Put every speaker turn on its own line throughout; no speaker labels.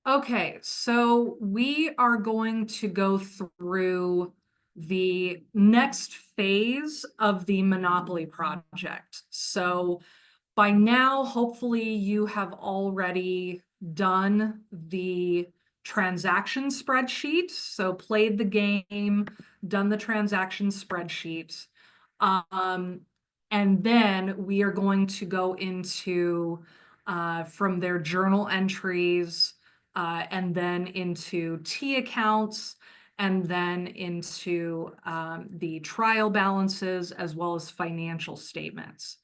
Okay, so we are going to go through the next phase of the Monopoly project. So by now, hopefully you have already done the transaction spreadsheet. So played the game, done the transaction spreadsheet. Um, and then we are going to go into from their journal entries and then into T accounts and then into the trial balances as well as financial statements.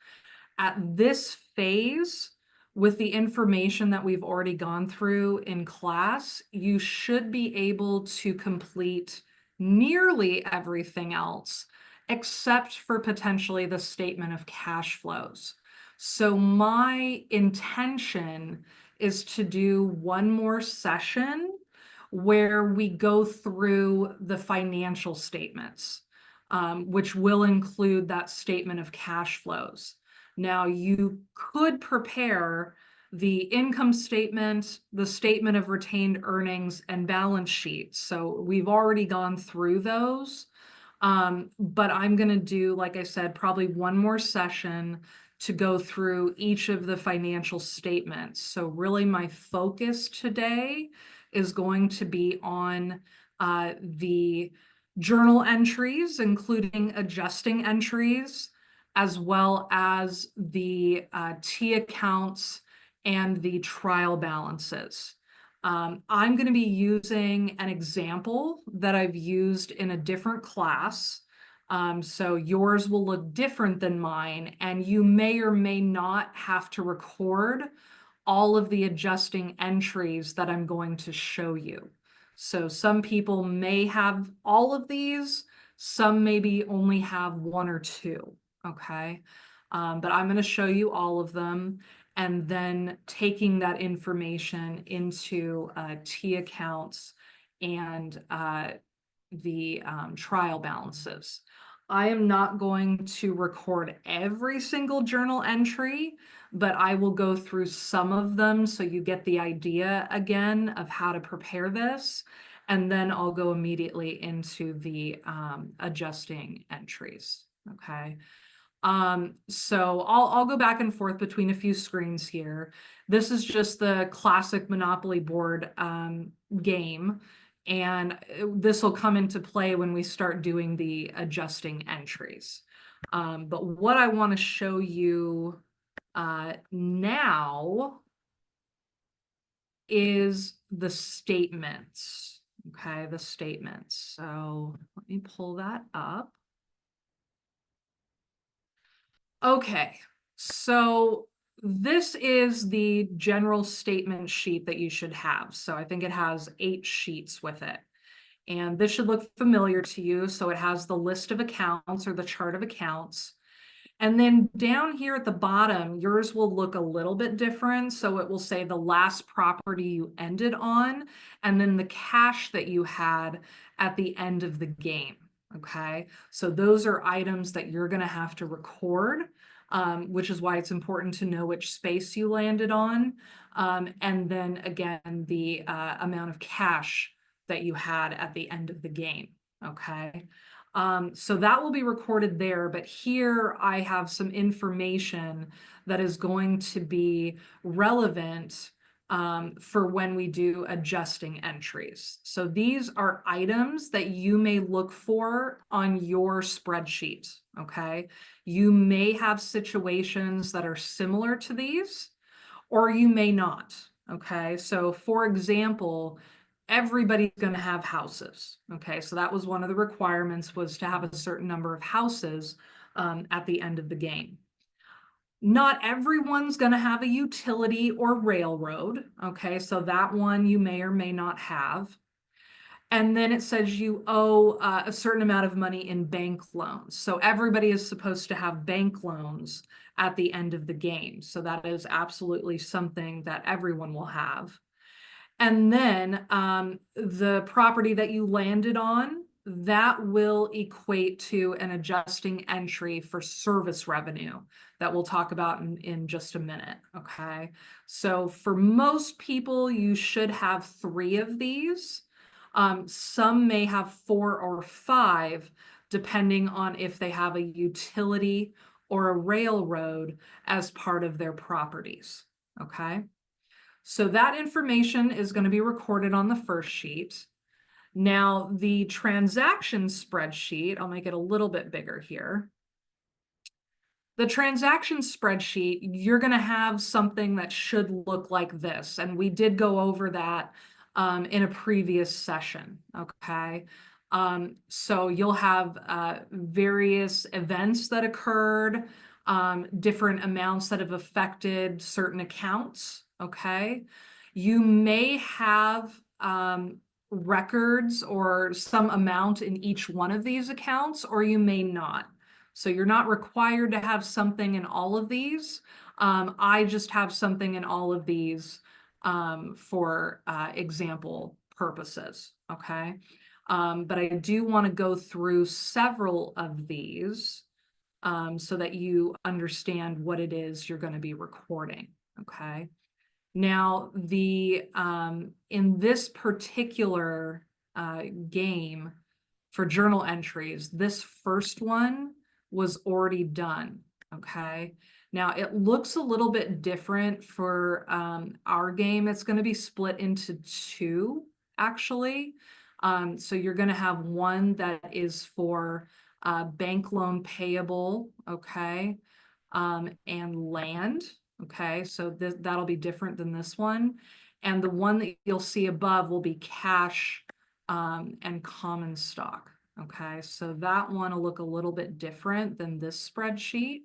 At this phase, with the information that we've already gone through in class, you should be able to complete nearly everything else, except for potentially the statement of cash flows. So my intention is to do one more session where we go through the financial statements, which will include that statement of cash flows. Now, you could prepare the income statement, the statement of retained earnings, and balance sheet. So we've already gone through those. But I'm going to do, like I said, probably one more session to go through each of the financial statements. So really my focus today is going to be on the journal entries, including adjusting entries, as well as the T accounts and the trial balances. I'm going to be using an example that I've used in a different class. So yours will look different than mine, and you may or may not have to record all of the adjusting entries that I'm going to show you. So some people may have all of these, some maybe only have one or two, okay? But I'm going to show you all of them and then taking that information into T accounts and the trial balances. I am not going to record every single journal entry, but I will go through some of them so you get the idea again of how to prepare this. And then I'll go immediately into the adjusting entries. Okay. So I'll go back and forth between a few screens here. This is just the classic Monopoly board game. And this will come into play when we start doing the adjusting entries. But what I want to show you now is the statements. Okay, the statements. So let me pull that up. Okay, so this is the general statement sheet that you should have. So I think it has 8 sheets with it. And this should look familiar to you. So it has the list of accounts or the chart of accounts. And then down here at the bottom, yours will look a little bit different. So it will say the last property you ended on, and then the cash that you had at the end of the game. Okay, so those are items that you're going to have to record, which is why it's important to know which space you landed on. And then again, the amount of cash that you had at the end of the game. Okay. So that will be recorded there, but here I have some information that is going to be relevant for when we do adjusting entries. So these are items that you may look for on your spreadsheet, okay? You may have situations that are similar to these, or you may not, okay? So for example, everybody's going to have houses. Okay, so that was one of the requirements, was to have a certain number of houses at the end of the game. Not everyone's going to have a utility or railroad. Okay, so that one you may or may not have. And then it says you owe a certain amount of money in bank loans. So everybody is supposed to have bank loans at the end of the game. So that is absolutely something that everyone will have. And then the property that you landed on, that will equate to an adjusting entry for service revenue that we'll talk about in just a minute, okay? So for most people, you should have 3 of these. Some may have 4 or 5, depending on if they have a utility or a railroad as part of their properties, okay? So that information is going to be recorded on the first sheet. Now, the transaction spreadsheet, I'll make it a little bit bigger here. The transaction spreadsheet, you're going to have something that should look like this. And we did go over that in a previous session, okay? So you'll have various events that occurred, different amounts that have affected certain accounts, okay? You may have records or some amount in each one of these accounts, or you may not. So you're not required to have something in all of these. I just have something in all of these for example purposes, okay? But I do want to go through several of these so that you understand what it is you're going to be recording, okay? Now, in this particular game for journal entries, this first one was already done, okay? Now, it looks a little bit different for our game. It's going to be split into 2, actually. So you're going to have one that is for bank loan payable, okay, and land. Okay, so that'll be different than this one. And the one that you'll see above will be cash and common stock. Okay, so that one will look a little bit different than this spreadsheet.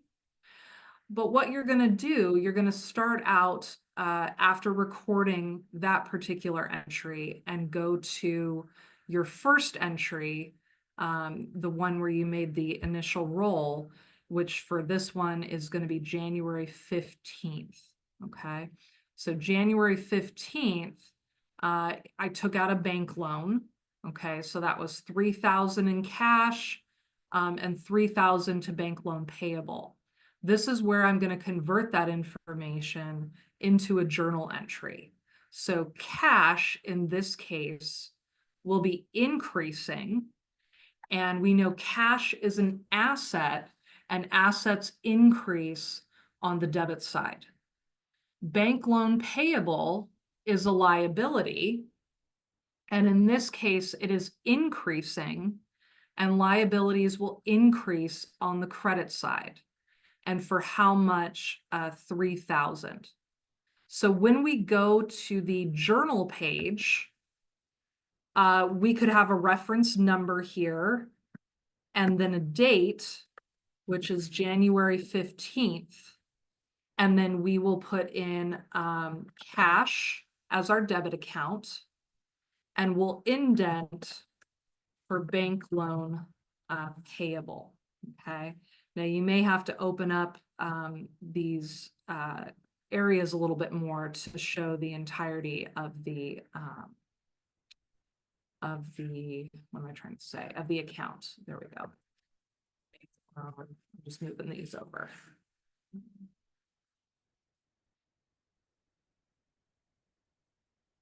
But what you're going to do, you're going to start out after recording that particular entry and go to your first entry, the one where you made the initial roll, which for this one is going to be January 15th. Okay, so January 15th, I took out a bank loan. Okay, so that was $3,000 in cash and $3,000 to bank loan payable. This is where I'm going to convert that information into a journal entry. So cash in this case will be increasing, and we know cash is an asset and assets increase on the debit side. Bank loan payable is a liability, and in this case it is increasing, and liabilities will increase on the credit side. And for how much? 3,000. So when we go to the journal page, we could have a reference number here and then a date, which is January 15th. And then we will put in cash as our debit account, and we'll indent for bank loan payable, okay? Now you may have to open up these areas a little bit more to show the entirety of the, what am I trying to say? Of the account. There we go. I'm just moving these over.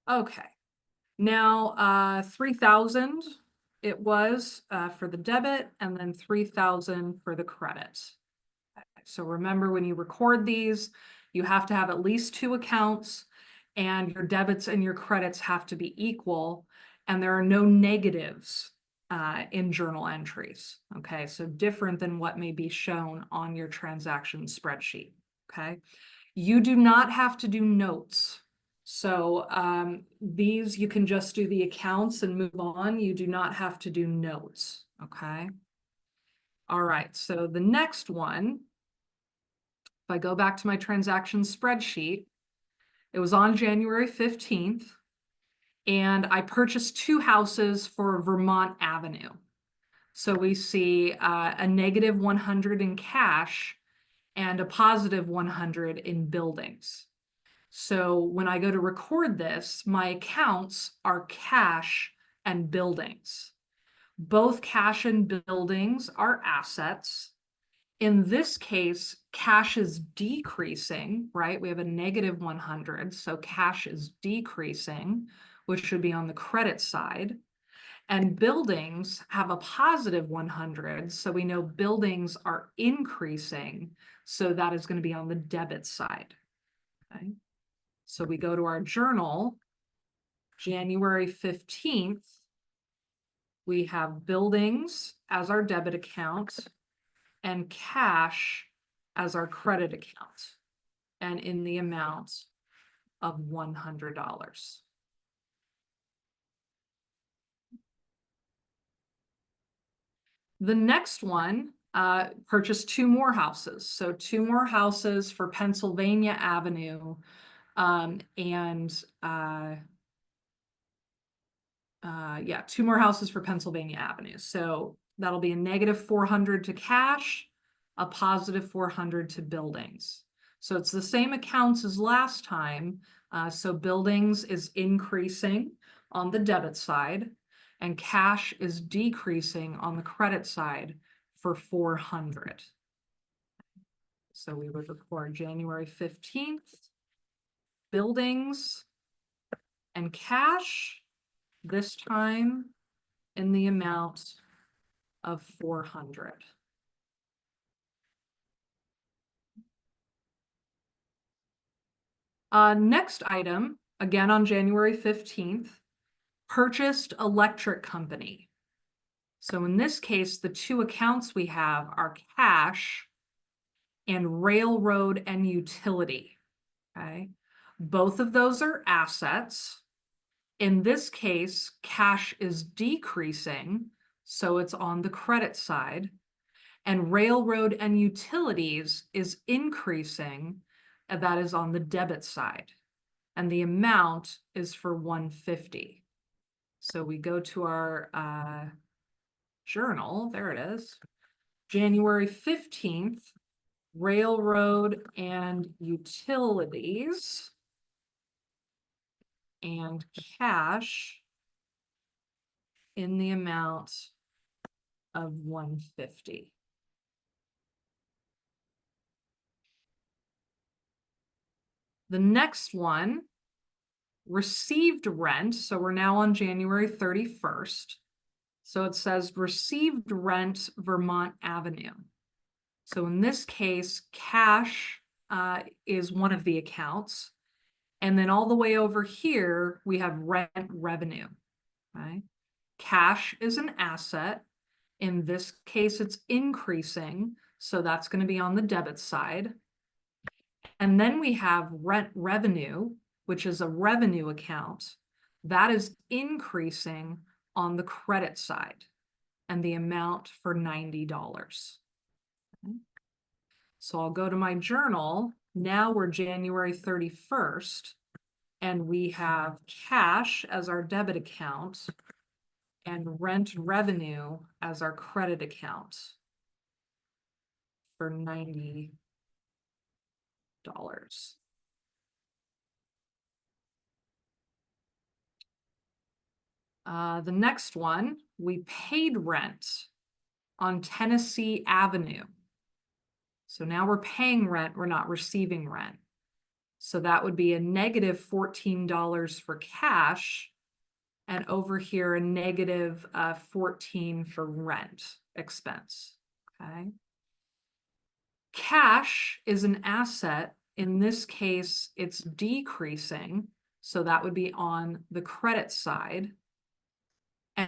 Okay. Now, 3,000 it was for the debit, and then 3,000 for the credit. So remember, when you record these, you have to have at least 2 accounts, and your debits and your credits have to be equal, and there are no negatives in journal entries. Okay, so different than what may be shown on your transaction spreadsheet. Okay, you do not have to do notes. So these, you can just do the accounts and move on. You do not have to do notes. Okay. All right, so the next one, if I go back to my transaction spreadsheet, it was on January 15th, and I purchased 2 houses for Vermont Avenue. So we see a negative 100 in cash and a positive 100 in buildings. So when I go to record this, my accounts are cash and buildings. Both cash and buildings are assets. In this case, cash is decreasing, right? We have a negative 100, so cash is decreasing, which should be on the credit side. And buildings have a positive 100, so we know buildings are increasing, so that is going to be on the debit side. Okay. So we go to our journal, January 15th, we have buildings as our debit account and cash as our credit account, and in the amount of $100. The next one, purchased 2 more houses. So 2 more houses for Pennsylvania Avenue, and yeah, 2 more houses for Pennsylvania Avenue. So that'll be a negative 400 to cash, a positive 400 to buildings. So it's the same accounts as last time. So buildings is increasing on the debit side, and cash is decreasing on the credit side for 400. So we would record January 15th, buildings and cash, this time in the amount of 400. Next item, again on January 15th, purchased electric company. So in this case, the 2 accounts we have are cash and railroad and utility. Okay. Both of those are assets. In this case, cash is decreasing, so it's on the credit side, and railroad and utilities is increasing, and that is on the debit side, and the amount is for 150. So we go to our journal, there it is, January 15th, railroad and utilities and cash in the amount of 150. The next one, received rent. So we're now on January 31st. So it says received rent, Vermont Avenue. So in this case, cash is one of the accounts. And then all the way over here, we have rent revenue. Okay? Cash is an asset. In this case, it's increasing. So that's going to be on the debit side. And then we have rent revenue, which is a revenue account. That is increasing on the credit side, and the amount for $90. Okay. So I'll go to my journal. Now we're January 31st, and we have cash as our debit account and rent revenue as our credit account for $90. The next one, we paid rent on Tennessee Avenue. So now we're paying rent, we're not receiving rent. So that would be a negative $14 for cash, and over here a negative 14 for rent expense. Okay. Cash is an asset. In this case, it's decreasing. So that would be on the credit side.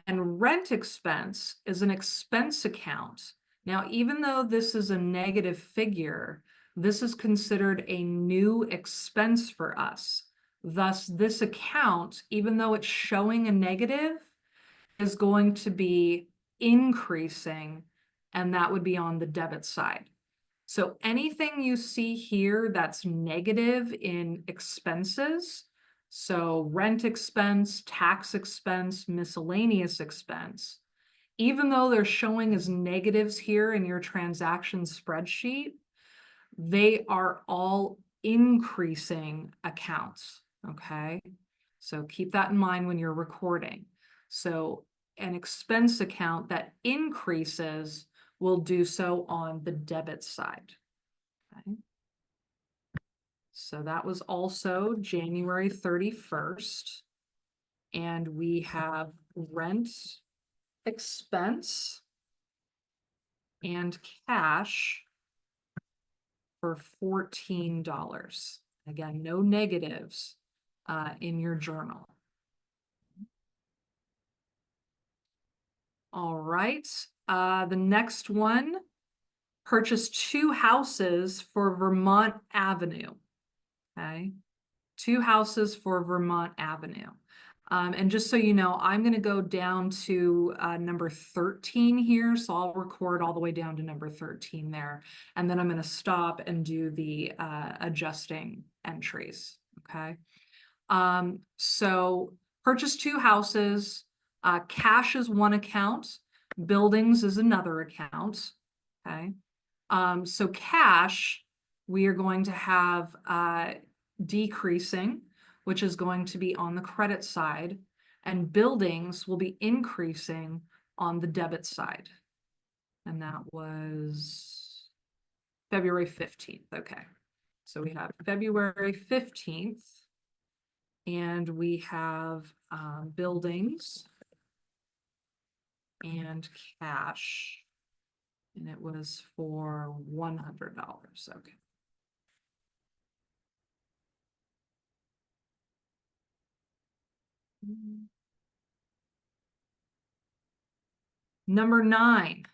And rent expense is an expense account. Now, even though this is a negative figure, this is considered a new expense for us. Thus, this account, even though it's showing a negative, is going to be increasing, and that would be on the debit side. So anything you see here that's negative in expenses, so rent expense, tax expense, miscellaneous expense, even though they're showing as negatives here in your transaction spreadsheet, they are all increasing accounts, okay? So keep that in mind when you're recording. So an expense account that increases will do so on the debit side. Okay. So that was also January 31st. And we have rent expense and cash for $14. Again, no negatives in your journal. All right, the next one, purchase 2 houses for Vermont Avenue. Okay, 2 houses for Vermont Avenue. And just so you know, I'm going to go down to number 13 here. So I'll record all the way down to number 13 there. And then I'm going to stop and do the adjusting entries. Okay. So purchase 2 houses. Cash is one account. Buildings is another account. Okay. So cash, we are going to have decreasing, which is going to be on the credit side, and buildings will be increasing on the debit side. And that was February 15th. Okay. So we have February 15th, and we have buildings and cash, and it was for $100. Okay. Number 9,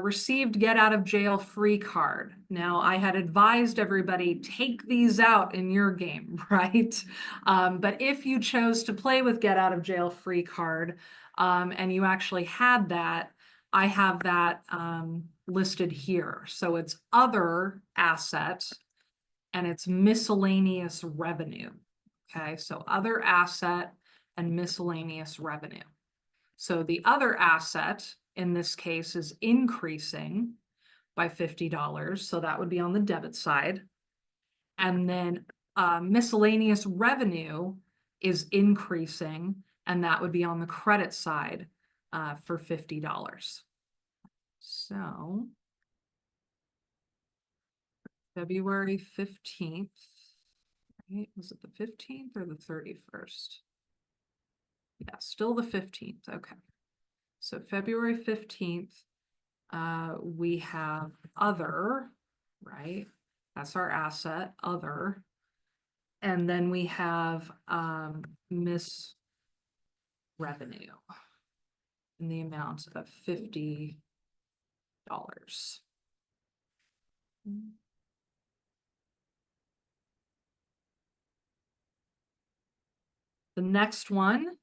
received get out of jail free card. Now, I had advised everybody, take these out in your game, right? But if you chose to play with get out of jail free card, and you actually had that, I have that listed here. So it's other asset and it's miscellaneous revenue. Okay, so other asset and miscellaneous revenue. So the other asset in this case is increasing by $50. So that would be on the debit side. And then miscellaneous revenue is increasing, and that would be on the credit side for $50. So February 15th, right? Was it the 15th or the 31st? Yeah, still the 15th. Okay. So February 15th, we have other, right? That's our asset, other. And then we have miss revenue in the amount of $50. The next one,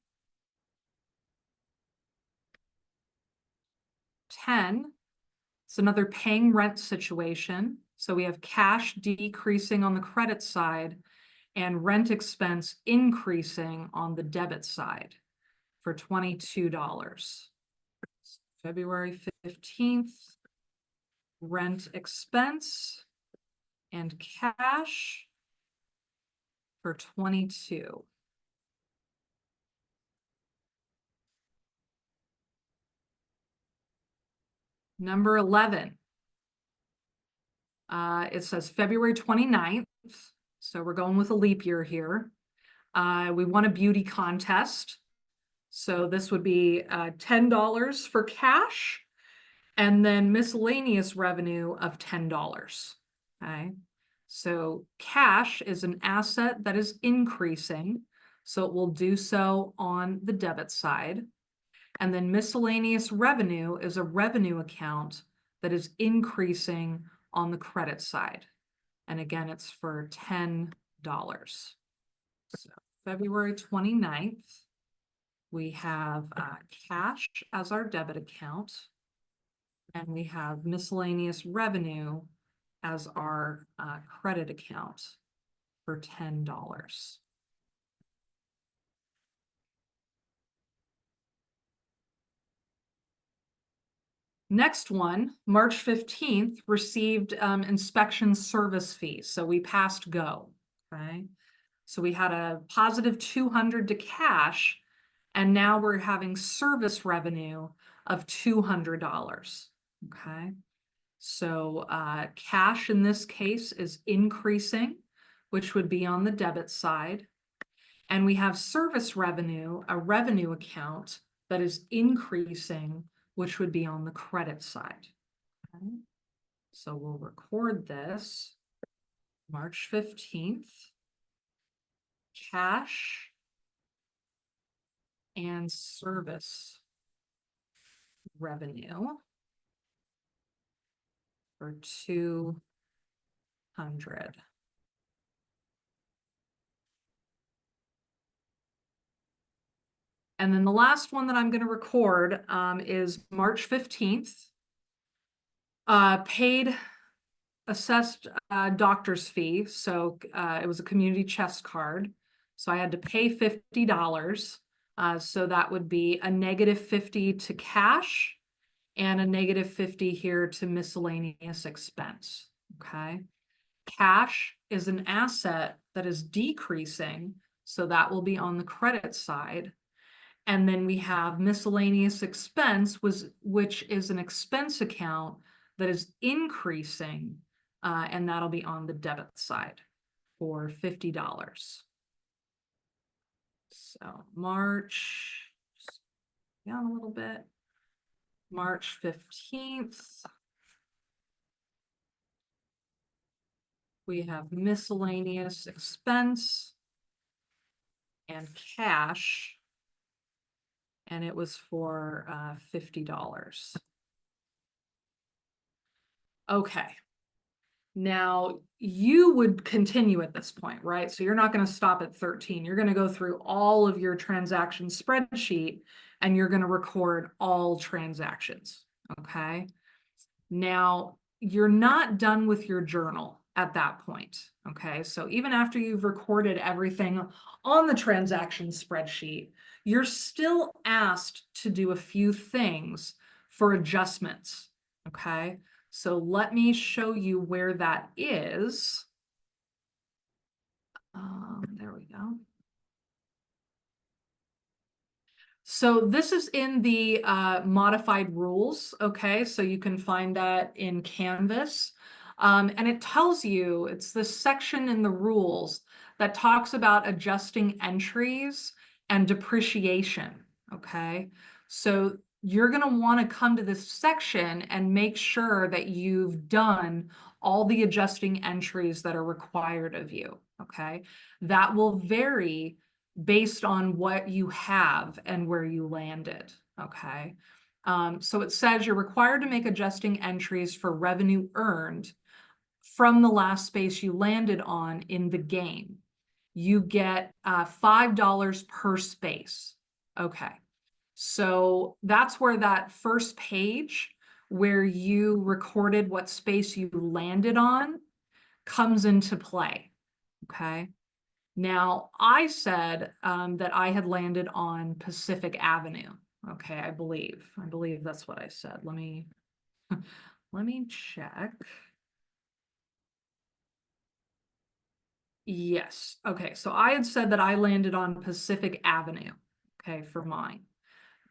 10, it's another paying rent situation. So we have cash decreasing on the credit side and rent expense increasing on the debit side for $22. February 15th, rent expense and cash for $22. Number 11. It says February 29th. So we're going with a leap year here. We won a beauty contest. So this would be $10 for cash and then miscellaneous revenue of $10. Okay. So cash is an asset that is increasing. So it will do so on the debit side. And then miscellaneous revenue is a revenue account that is increasing on the credit side. And again, it's for $10. So February 29th, we have cash as our debit account, and we have miscellaneous revenue as our credit account for $10. Next one, March 15th, received inspection service fees. So we passed go, okay? So we had a positive 200 to cash, And now we're having service revenue of $200. Okay. So cash in this case is increasing, which would be on the debit side. And we have service revenue, a revenue account that is increasing, which would be on the credit side. Okay. So we'll record this. March 15th, cash and service revenue for 200. And then the last one that I'm going to record is March 15th. Paid assessed doctor's fee. So it was a community chest card. So I had to pay $50. So that would be a -50 to cash and a -50 here to miscellaneous expense. Okay. Cash is an asset that is decreasing. So that will be on the credit side. And then we have miscellaneous expense, which is an expense account that is increasing, and that'll be on the debit side for $50. So March, down a little bit, March 15th. We have miscellaneous expense and cash, and it was for $50. Okay. Now you would continue at this point, right? So you're not going to stop at 13. You're going to go through all of your transaction spreadsheet and you're going to record all transactions. Okay. Now you're not done with your journal at that point. Okay. So even after you've recorded everything on the transaction spreadsheet, you're still asked to do a few things for adjustments. Okay. So let me show you where that is. There we go. So this is in the modified rules, okay? So you can find that in Canvas. And it tells you, it's this section in the rules that talks about adjusting entries and depreciation, okay? So you're going to want to come to this section and make sure that you've done all the adjusting entries that are required of you, okay? That will vary based on what you have and where you landed, okay? So it says you're required to make adjusting entries for revenue earned from the last space you landed on in the game. You get $5 per space, okay? So that's where that first page where you recorded what space you landed on comes into play, okay? Now, I said that I had landed on Pacific Avenue. Okay, I believe that's what I said. Let me check. Yes. Okay, so I had said that I landed on Pacific Avenue, okay, for mine,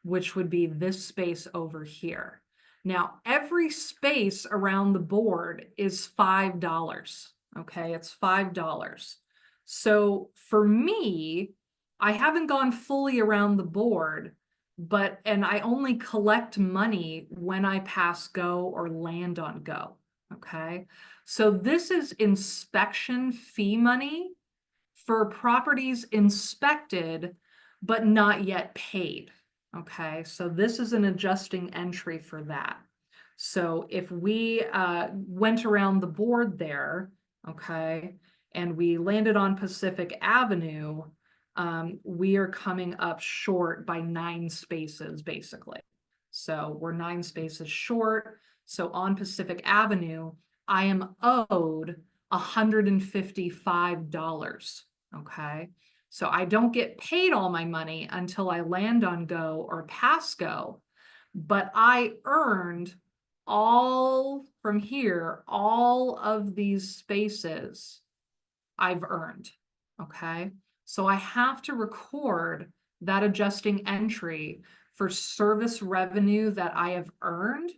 which would be this space over here. Now, every space around the board is $5. Okay, it's $5. So for me, I haven't gone fully around the board, and I only collect money when I pass go or land on go. Okay, so this is inspection fee money for properties inspected but not yet paid. Okay, so this is an adjusting entry for that. So if we went around the board there, okay, and we landed on Pacific Avenue, we are coming up short by 9 spaces, basically. So we're 9 spaces short. So on Pacific Avenue, I am owed $155. Okay. So I don't get paid all my money until I land on go or pass go, but I earned all from here, all of these spaces I've earned. Okay. So I have to record that adjusting entry for service revenue that I have earned,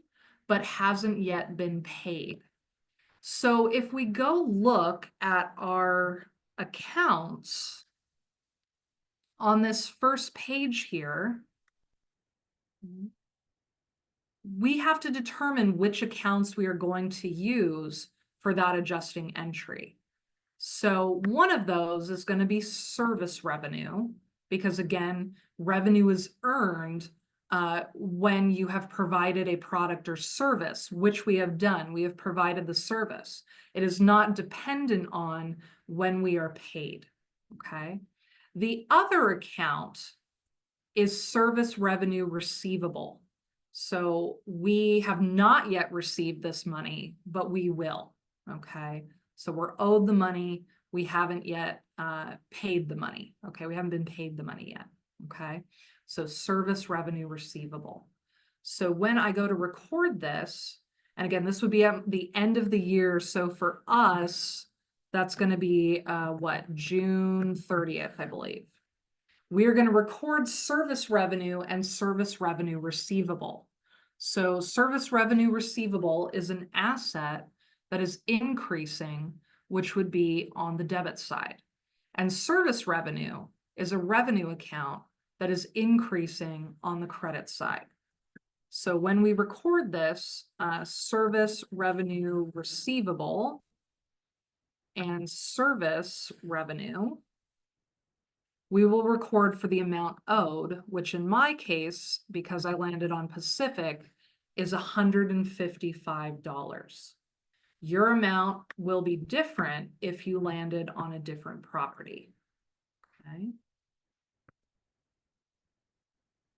but hasn't yet been paid. So if we go look at our accounts on this first page here, we have to determine which accounts we are going to use for that adjusting entry. So one of those is going to be service revenue, because again, revenue is earned when you have provided a product or service, which we have done. We have provided the service. It is not dependent on when we are paid, okay? The other account is service revenue receivable. So we have not yet received this money, but we will, okay? So we're owed the money. We haven't yet paid the money, okay? We haven't been paid the money yet, okay? So service revenue receivable. So when I go to record this, and again, this would be at the end of the year. So for us, that's going to be what, June 30th, I believe. We are going to record service revenue and service revenue receivable. So service revenue receivable is an asset that is increasing, which would be on the debit side. And service revenue is a revenue account that is increasing on the credit side. So when we record this, service revenue receivable and service revenue, we will record for the amount owed, which in my case, because I landed on Pacific, is $155. Your amount will be different if you landed on a different property. Okay.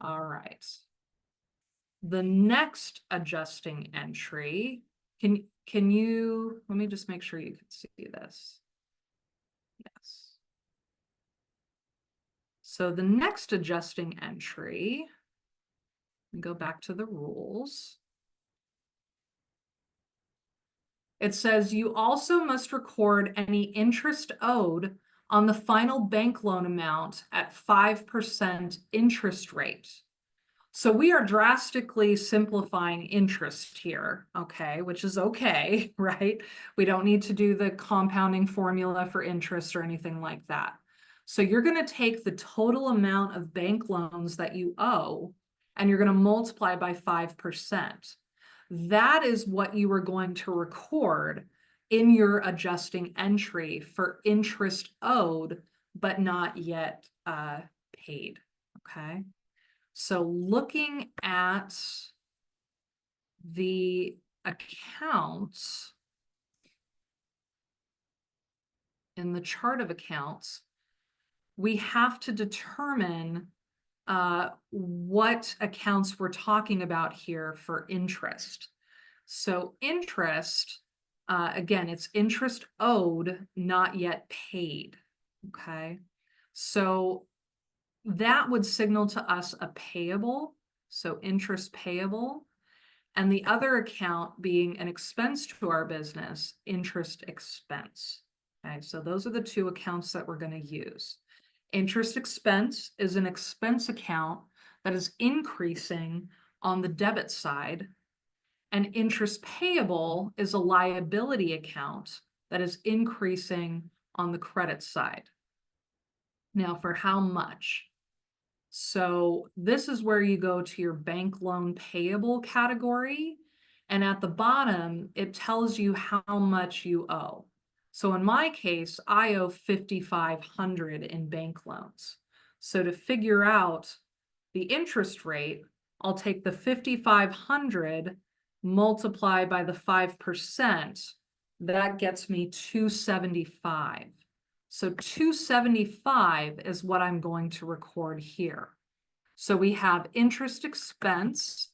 All right. The next adjusting entry, can you, let me just make sure you can see this. Yes. So the next adjusting entry, go back to the rules. It says you also must record any interest owed on the final bank loan amount at 5% interest rate. So we are drastically simplifying interest here, okay, which is okay, right? We don't need to do the compounding formula for interest or anything like that. So you're going to take the total amount of bank loans that you owe, and you're going to multiply by 5%. That is what you are going to record in your adjusting entry for interest owed, but not yet paid, okay? So looking at the accounts in the chart of accounts, we have to determine what accounts we're talking about here for interest. So interest, again, it's interest owed, not yet paid, okay? So that would signal to us a payable, so interest payable, and the other account being an expense to our business, interest expense. Okay, so those are the two accounts that we're going to use. Interest expense is an expense account that is increasing on the debit side, and interest payable is a liability account that is increasing on the credit side. Now, for how much? So this is where you go to your bank loan payable category. And at the bottom, it tells you how much you owe. So in my case, I owe $5,500 in bank loans. So to figure out the interest rate, I'll take the $5,500 multiply by the 5%. That gets me $275. So 275 is what I'm going to record here. So we have interest expense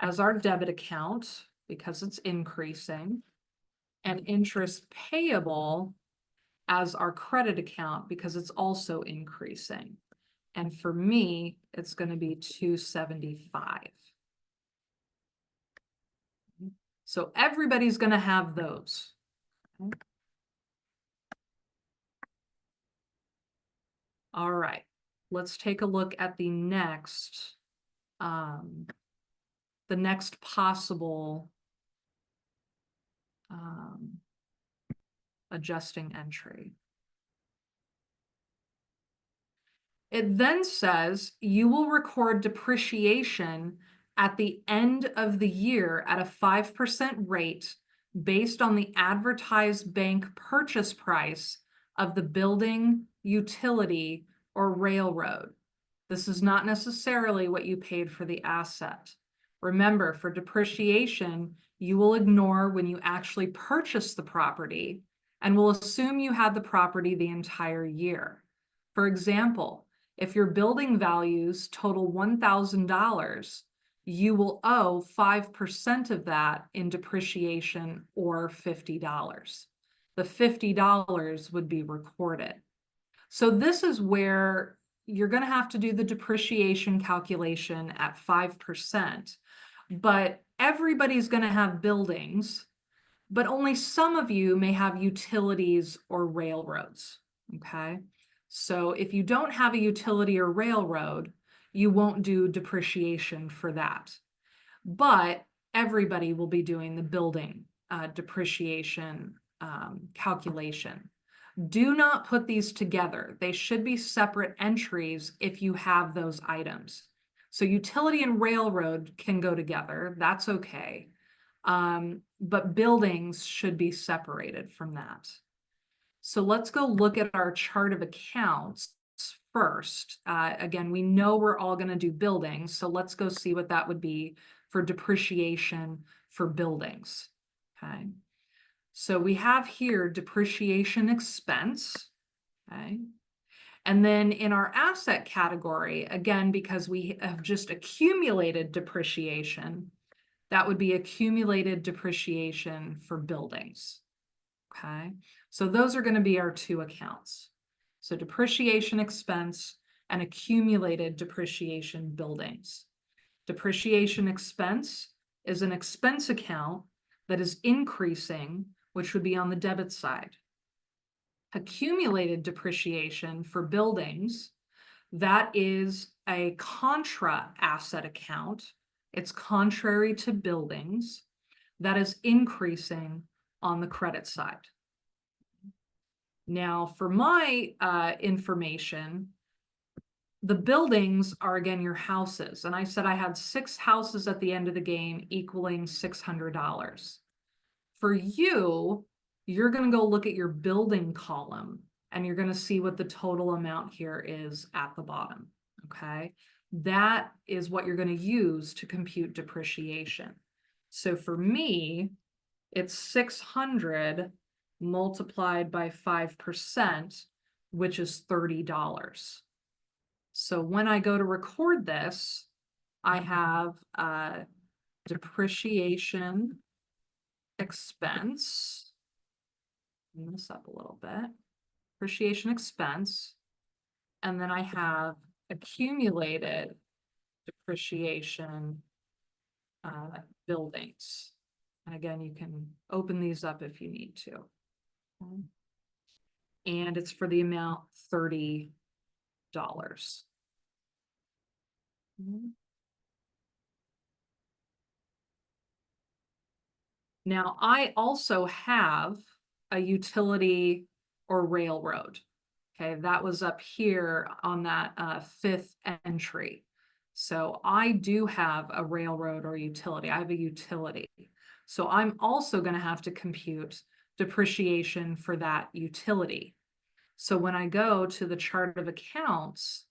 as our debit account because it's increasing, and interest payable as our credit account because it's also increasing. And for me, it's going to be 275. So everybody's going to have those. Okay. All right. let's take a look at the next possible adjusting entry. It then says you will record depreciation at the end of the year at a 5% rate based on the advertised bank purchase price of the building, utility, or railroad. This is not necessarily what you paid for the asset. Remember, for depreciation, you will ignore when you actually purchase the property and will assume you had the property the entire year. For example, if your building values total $1,000, you will owe 5% of that in depreciation or $50. The $50 would be recorded. So this is where you're going to have to do the depreciation calculation at 5%, but everybody's going to have buildings, but only some of you may have utilities or railroads, okay? So if you don't have a utility or railroad, you won't do depreciation for that. But everybody will be doing the building depreciation calculation. Do not put these together. They should be separate entries if you have those items. So utility and railroad can go together. That's okay. But buildings should be separated from that. So let's go look at our chart of accounts first. Again, we know we're all going to do buildings, so let's go see what that would be for depreciation for buildings. Okay. So we have here depreciation expense. Okay. And then in our asset category, again, because we have just accumulated depreciation, that would be accumulated depreciation for buildings. Okay, so those are going to be our two accounts. So depreciation expense and accumulated depreciation buildings. Depreciation expense is an expense account that is increasing, which would be on the debit side. Accumulated depreciation for buildings, that is a contra asset account. It's contrary to buildings, that is increasing on the credit side. Now, for my information, the buildings are, again, your houses. And I said I had 6 houses at the end of the game equaling $600. For you, you're going to go look at your building column and you're going to see what the total amount here is at the bottom. Okay, that is what you're going to use to compute depreciation. So for me, it's 600 multiplied by 5%, which is $30. So when I go to record this, I have depreciation expense. Bring this up a little bit. Depreciation expense. And then I have accumulated depreciation buildings. And again, you can open these up if you need to. Okay. And it's for the amount $30. Now, I also have a utility or railroad. Okay, that was up here on that 5th entry. So I do have a railroad or utility. I have a utility. So I'm also going to have to compute depreciation for that utility. So when I go to the chart of accounts,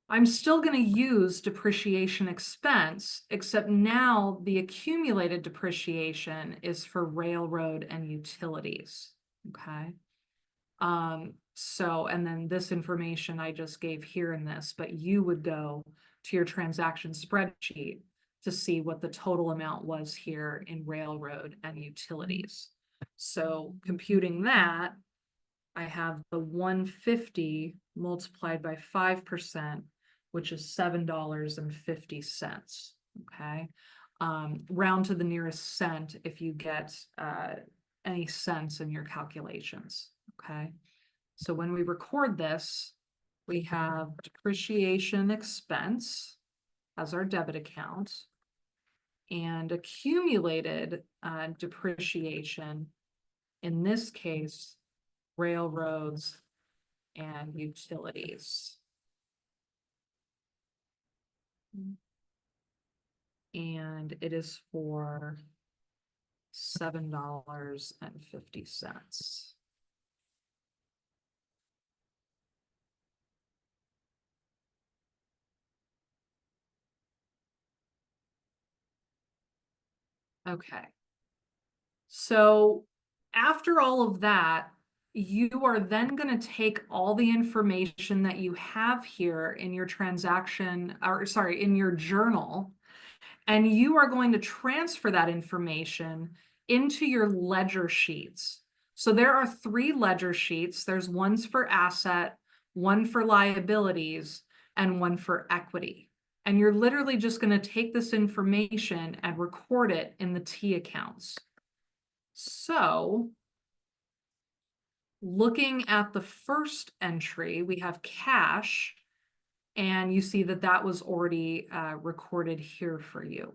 I'm still going to use depreciation expense, except now the accumulated depreciation is for railroad and utilities. Okay. So, and then this information I just gave here in this, but you would go to your transaction spreadsheet to see what the total amount was here in railroad and utilities. So computing that, I have the 150 multiplied by 5%, which is $7.50. Okay. Round to the nearest cent if you get any cents in your calculations. Okay. So when we record this, We have depreciation expense as our debit account. And accumulated depreciation, in this case, railroads and utilities. And it is for $7.50. Okay. So after all of that, you are then going to take all the information that you have here in your transaction, or sorry, in your journal, and you are going to transfer that information into your ledger sheets. So there are 3 ledger sheets. There's one's for asset, one for liabilities, and one for equity. And you're literally just going to take this information and record it in the T accounts. So looking at the first entry, we have cash, and you see that that was already recorded here for you.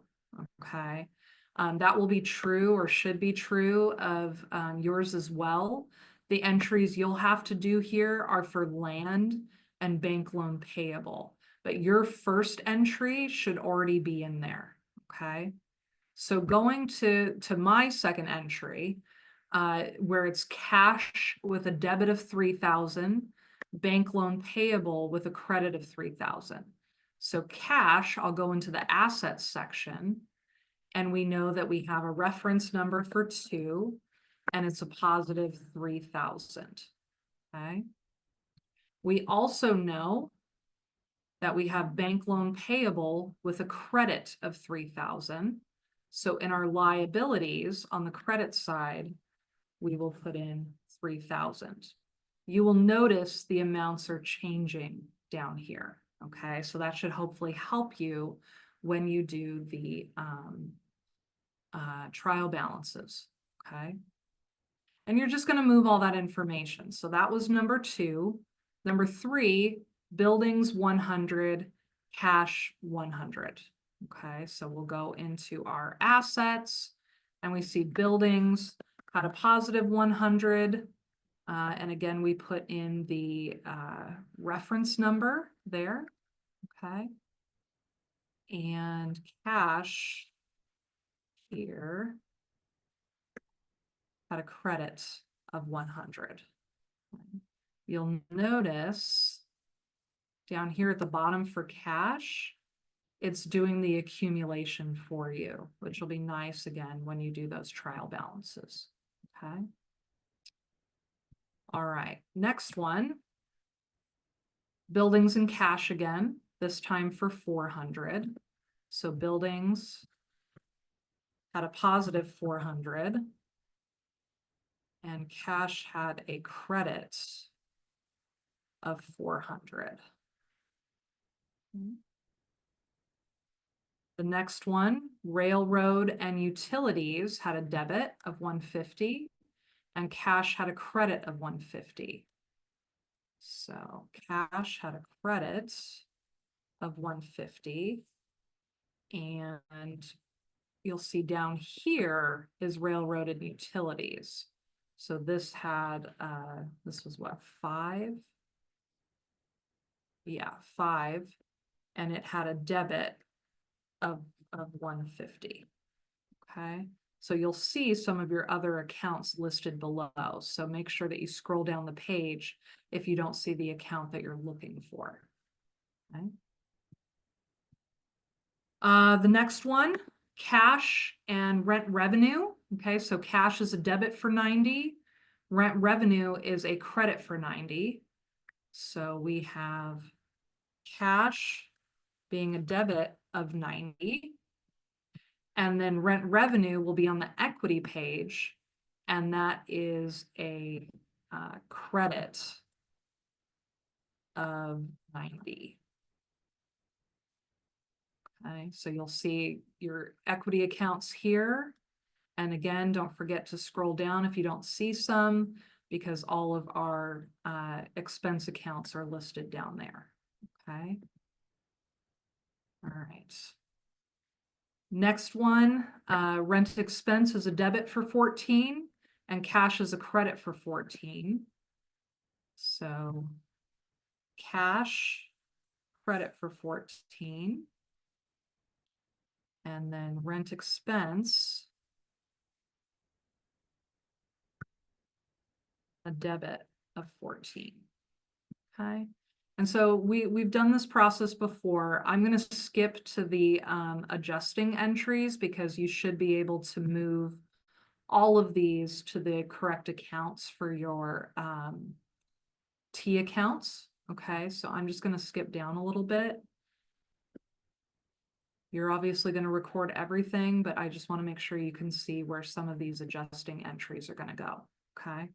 Okay. That will be true or should be true of yours as well. The entries you'll have to do here are for land and bank loan payable, but your first entry should already be in there. Okay. So going to my second entry, where it's cash with a debit of 3,000, bank loan payable with a credit of 3,000. So cash, I'll go into the assets section, and we know that we have a reference number for 2, and it's a positive 3,000. Okay. We also know that we have bank loan payable with a credit of 3,000. So in our liabilities on the credit side, we will put in 3,000. You will notice the amounts are changing down here. Okay, so that should hopefully help you when you do the trial balances. Okay, and you're just going to move all that information. So that was number 2. Number 3, buildings 100, cash 100. Okay, so we'll go into our assets, and we see buildings had a positive 100. And again, we put in the reference number there. Okay. And cash here had a credit of 100. You'll notice down here at the bottom for cash, it's doing the accumulation for you, which will be nice again when you do those trial balances. Okay. All right, next one. Buildings and cash again, this time for 400. So buildings had a positive 400, and cash had a credit of 400. The next one, railroad and utilities had a debit of 150, and cash had a credit of 150. So cash had a credit of 150, and you'll see down here is railroad and utilities. So this had, this was what, 5? Yeah, 5. And it had a debit of 150. Okay. So you'll see some of your other accounts listed below. So make sure that you scroll down the page if you don't see the account that you're looking for. Okay. The next one, cash and rent revenue. Okay, so cash is a debit for 90. Rent revenue is a credit for 90. So we have cash being a debit of 90. And then rent revenue will be on the equity page, and that is a credit of 90. Okay, so you'll see your equity accounts here. And again, don't forget to scroll down if you don't see some. because all of our expense accounts are listed down there. Okay. All right. Next one, rent expense is a debit for 14 and cash is a credit for 14. So cash, credit for 14. And then rent expense, a debit of 14. Okay. And so we've done this process before. I'm going to skip to the adjusting entries because you should be able to move all of these to the correct accounts for your T accounts. Okay, so I'm just going to skip down a little bit. You're obviously going to record everything, but I just want to make sure you can see where some of these adjusting entries are going to go. Okay,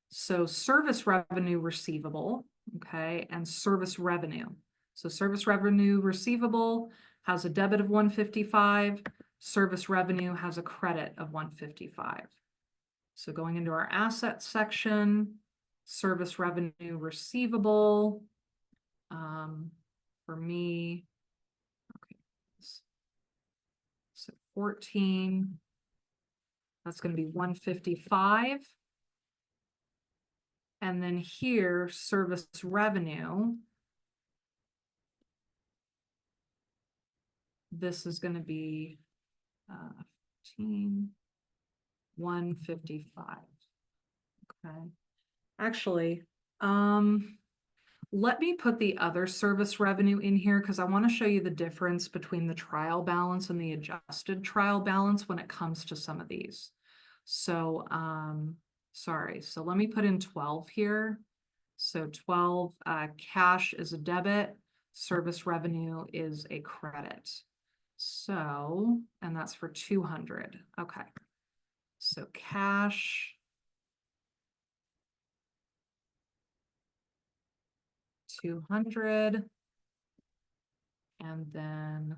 so service revenue receivable, okay, and service revenue. So service revenue receivable has a debit of 155. Service revenue has a credit of 155. So going into our assets section, service revenue receivable, for me, okay, so 14, that's going to be 155. And then here, service revenue, this is going to be 15, 155. Okay. Actually, let me put the other service revenue in here because I want to show you the difference between the trial balance and the adjusted trial balance when it comes to some of these. So, sorry. So let me put in 12 here. So 12, cash is a debit, service revenue is a credit. So, and that's for 200. Okay. So cash, 200, and then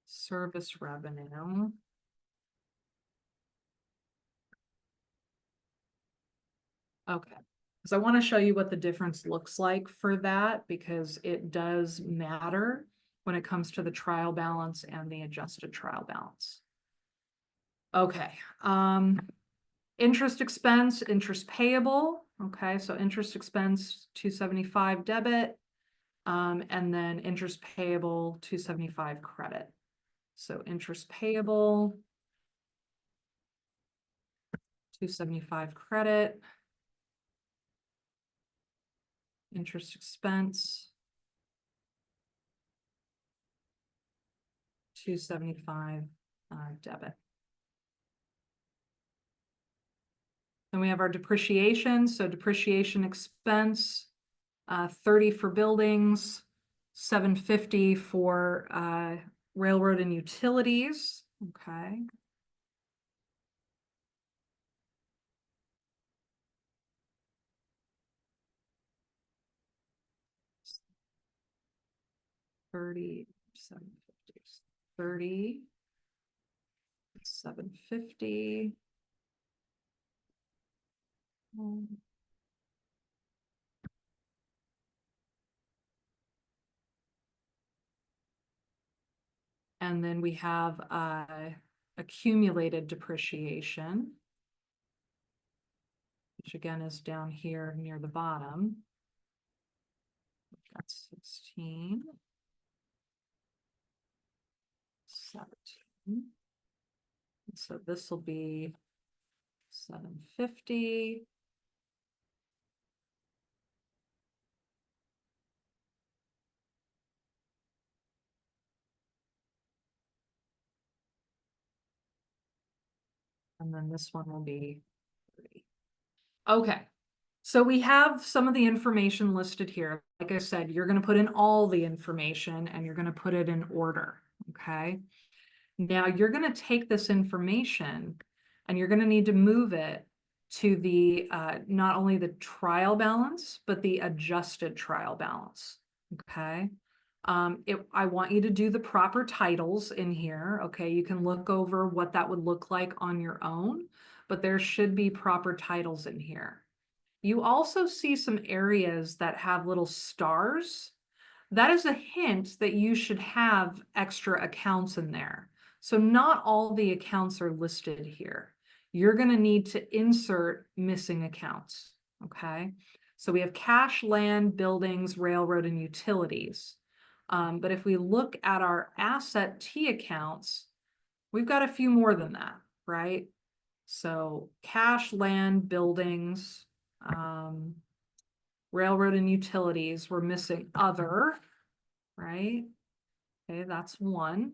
service revenue. Okay, because I want to show you what the difference looks like for that because it does matter when it comes to the trial balance and the adjusted trial balance. Okay, interest expense, interest payable. Okay, so interest expense 275 debit, and then interest payable 275 credit. So interest payable 275 credit, interest expense 275 debit. Then we have our depreciation. So depreciation expense, 30 for buildings, 750 for railroad and utilities. Okay. $30, 750, 30, 750. And then we have accumulated depreciation, which again is down here near the bottom. That's 16, 17. So this will be 750. And then this one will be 30. Okay, so we have some of the information listed here. Like I said, you're going to put in all the information and you're going to put it in order. Okay, now you're going to take this information and you're going to need to move it to the not only the trial balance, but the adjusted trial balance. Okay, I want you to do the proper titles in here, okay? You can look over what that would look like on your own, but there should be proper titles in here. You also see some areas that have little stars. That is a hint that you should have extra accounts in there. So not all the accounts are listed here. You're going to need to insert missing accounts, okay? So we have cash, land, buildings, railroad, and utilities. But if we look at our asset T accounts, we've got a few more than that, right? So cash, land, buildings, railroad and utilities, we're missing other, right? Okay, that's one.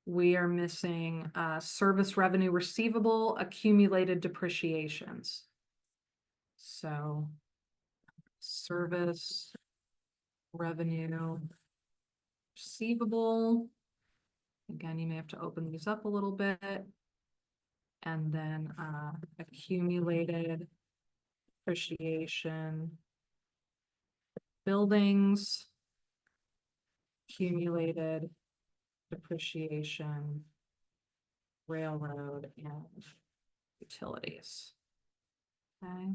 We are missing service revenue receivable, accumulated depreciations. So service revenue receivable. Again, you may have to open these up a little bit. And then accumulated depreciation, buildings, accumulated depreciation, railroad, and utilities. Okay.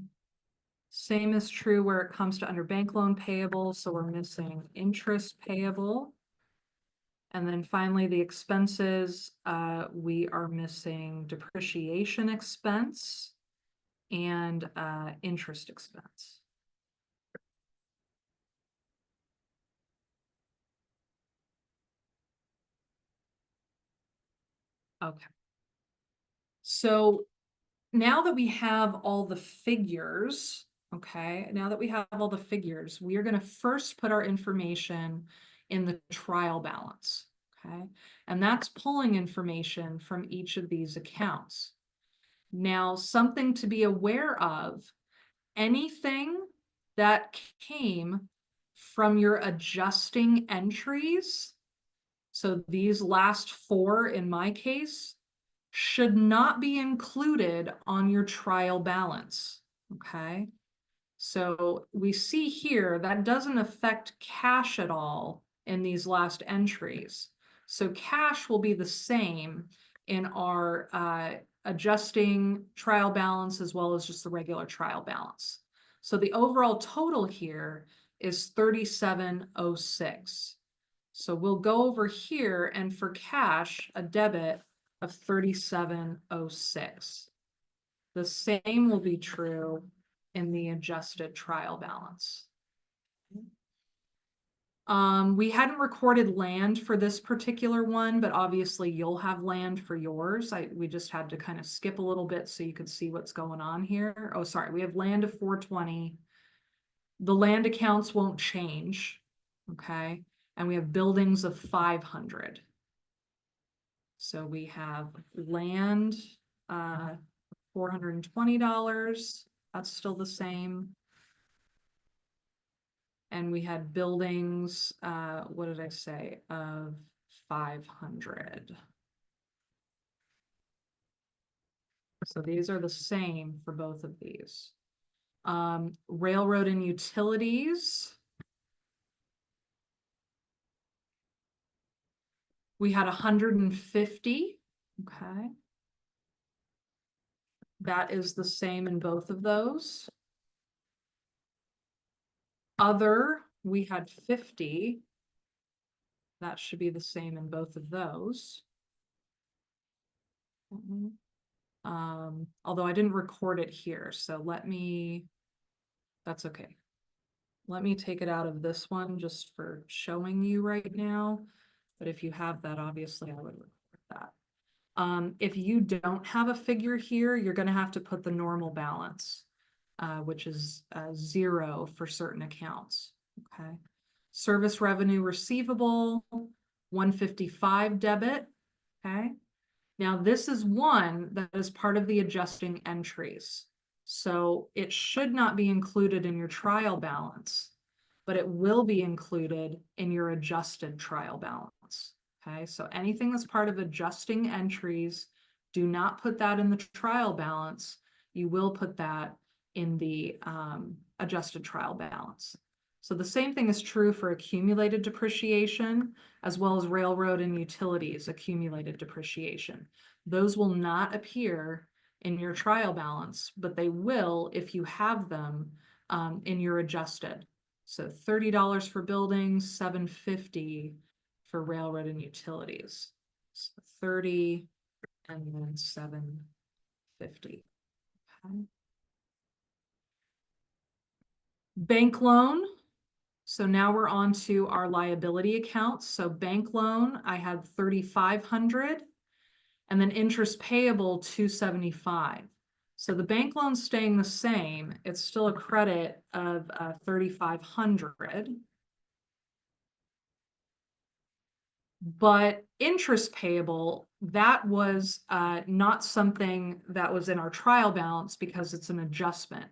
Same is true where it comes to under bank loan payable, so we're missing interest payable. And then finally, the expenses, we are missing depreciation expense and interest expense. Okay. So now that we have all the figures, okay, now that we have all the figures, we are going to first put our information in the trial balance, okay? And that's pulling information from each of these accounts. Now, something to be aware of, anything that came from your adjusting entries, so these last four in my case, should not be included on your trial balance, okay? So we see here that doesn't affect cash at all in these last entries. So cash will be the same in our adjusting trial balance as well as just the regular trial balance. So the overall total here is 3706. So we'll go over here and for cash, a debit of 3706. The same will be true in the adjusted trial balance. We hadn't recorded land for this particular one, but obviously you'll have land for yours. We just had to kind of skip a little bit so you could see what's going on here. Oh, sorry, we have land of 420. The land accounts won't change, okay? And we have buildings of 500. So we have land, $420. That's still the same. And we had buildings, what did I say, of 500. So these are the same for both of these. Railroad and utilities. We had 150, okay. That is the same in both of those. Other, we had 50. That should be the same in both of those. Although I didn't record it here, so that's okay. Let me take it out of this one just for showing you right now. But if you have that, obviously I would record that. If you don't have a figure here, you're going to have to put the normal balance, which is 0 for certain accounts. Okay. Service revenue receivable, 155 debit. Okay. Now this is one that is part of the adjusting entries. So it should not be included in your trial balance, but it will be included in your adjusted trial balance. Okay, so anything that's part of adjusting entries, do not put that in the trial balance. You will put that in the adjusted trial balance. So the same thing is true for accumulated depreciation, as well as railroad and utilities accumulated depreciation. Those will not appear in your trial balance, but they will if you have them in your adjusted. So $30 for buildings, $750 for railroad and utilities. So 30 and then 750. Okay. Bank loan. So now we're on to our liability accounts. So bank loan, I had 3,500, and then interest payable 275. So the bank loan's staying the same. It's still a credit of 3,500. But interest payable, that was not something that was in our trial balance because it's an adjustment.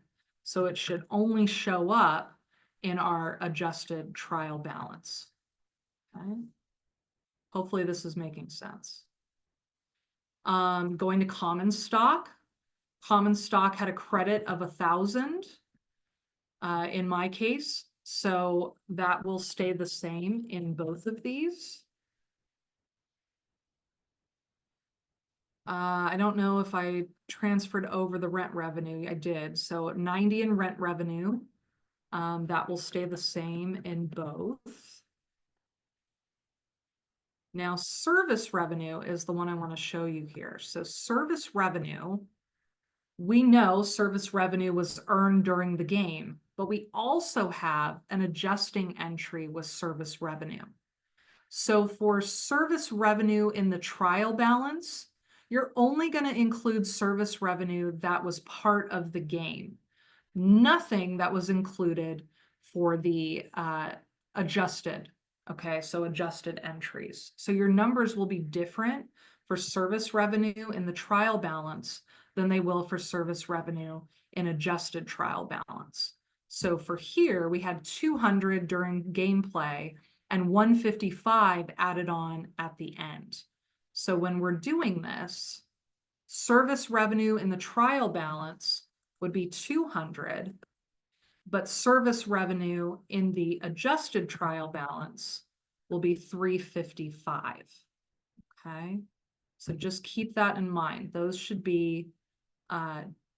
So it should only show up in our adjusted trial balance. Okay. Hopefully this is making sense. Going to common stock. Common stock had a credit of 1,000 in my case. So that will stay the same in both of these. I don't know if I transferred over the rent revenue. I did. So 90 in rent revenue. That will stay the same in both. Now, service revenue is the one I want to show you here. So service revenue, we know service revenue was earned during the game, but we also have an adjusting entry with service revenue. So for service revenue in the trial balance, you're only going to include service revenue that was part of the game. Nothing that was included for the adjusted. Okay, so adjusted entries. So your numbers will be different for service revenue in the trial balance than they will for service revenue in adjusted trial balance. So for here, we had 200 during gameplay and 155 added on at the end. So when we're doing this, service revenue in the trial balance would be 200, but service revenue in the adjusted trial balance will be 355. Okay, so just keep that in mind. Those should be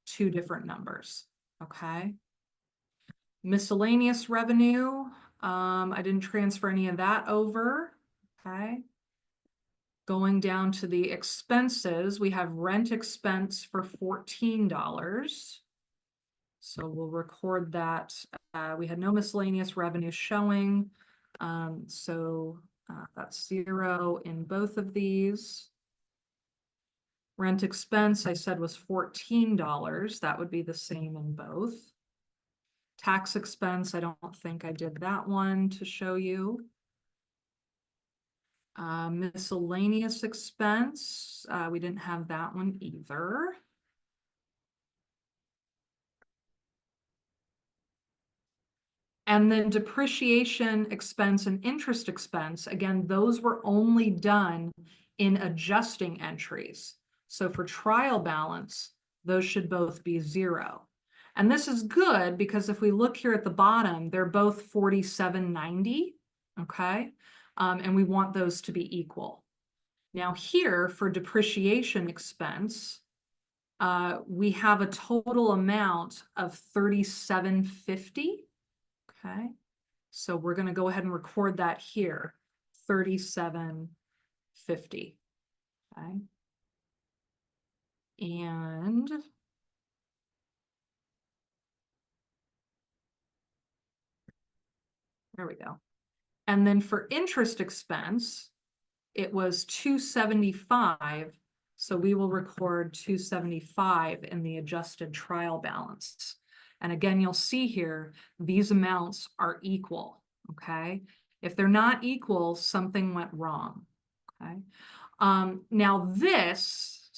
two different numbers. Okay. Miscellaneous revenue, I didn't transfer any of that over. Okay. Going down to the expenses, we have rent expense for $14. So we'll record that. We had no miscellaneous revenue showing. So that's 0 in both of these. Rent expense, I said, was $14. That would be the same in both. Tax expense, I don't think I did that one to show you. Miscellaneous expense, we didn't have that one either. And then depreciation expense and interest expense, again, those were only done in adjusting entries. So for trial balance, those should both be 0. And this is good because if we look here at the bottom, they're both 4790, okay? And we want those to be equal. Now here for depreciation expense, we have a total amount of 3750. Okay, so we're going to go ahead and record that here, 3750. Okay, and there we go. And then for interest expense, it was 275. So we will record 275 in the adjusted trial balance. And again, you'll see here, these amounts are equal, okay? If they're not equal, something went wrong, okay? Now this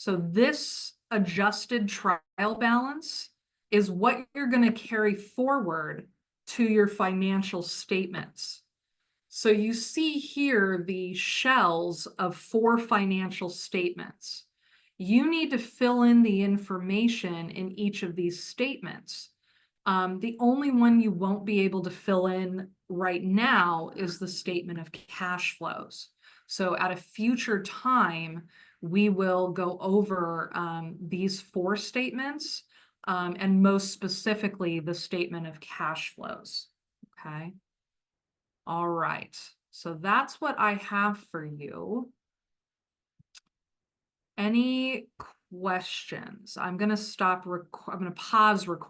adjusted trial balance is what you're gonna carry forward to your financial statements. So you see here the shells of 4 financial statements. You need to fill in the information in each of these statements. The only one you won't be able to fill in right now is the statement of cash flows. So at a future time, we will go over these 4 statements, and most specifically, the statement of cash flows. Okay. All right. So that's what I have for you. Any questions? I'm going to pause recording.